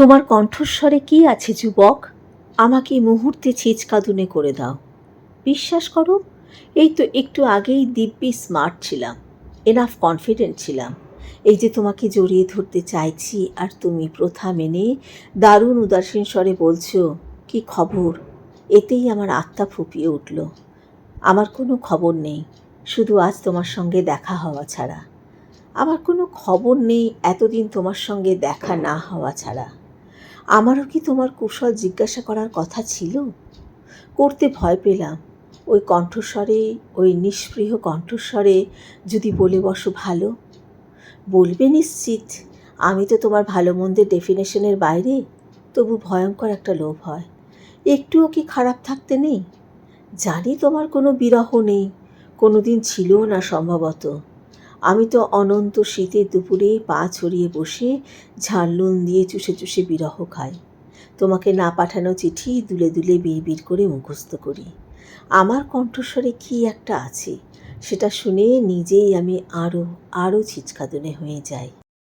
তোমার কণ্ঠস্বরে কি আছে যুবক? আমাকে মুহূর্তে ছিচকাদুনে করে দাও। বিশ্বাস করো, এই তো একটু আগেই দিব্যি স্মার্ট ছিলাম, এনাফ কনফিডেন্ট ছিলাম। এই যে তোমাকে জড়িয়ে ধরতে চাইছি আর তুমি প্রথা মেনে দারুণ উদাসীন স্বরে বলছো কি খবর, এতেই আমার আত্মা ফুঁপিয়ে উঠল। আমার কোনো খবর নেই, শুধু আজ তোমার সঙ্গে দেখা হওয়া ছাড়া। আমার কোনো খবর নেই এতদিন তোমার সঙ্গে দেখা না হওয়া ছাড়া। আমারও কি তোমার কুশল জিজ্ঞাসা করার কথা ছিল? করতে ভয় পেলাম। ওই কণ্ঠস্বরে, ওই নিষ্পৃহ কণ্ঠস্বরে যদি বলে বসো ভালো। বলবে নিশ্চিত। আমি তো তোমার ভালো মন্দের ডেফিনেশনের বাইরে, তবু ভয়ঙ্কর একটা লোভ হয়। একটুও কি খারাপ থাকতে নেই? জানি তোমার কোনো বিরহ নেই, কোনো দিন ছিলও না সম্ভবত। আমি তো অনন্ত শীতের দুপুরে পা ছড়িয়ে বসে ঝাড়লুন দিয়ে চুষে চুষে বিরহ খাই। তোমাকে না পাঠানো চিঠি দুলে দুলে বিড়বিড় করে মুখস্থ করি। আমার কণ্ঠস্বরে কী একটা আছে, সেটা শুনে নিজেই আমি আরও ছিচকাদুনে হয়ে যাই।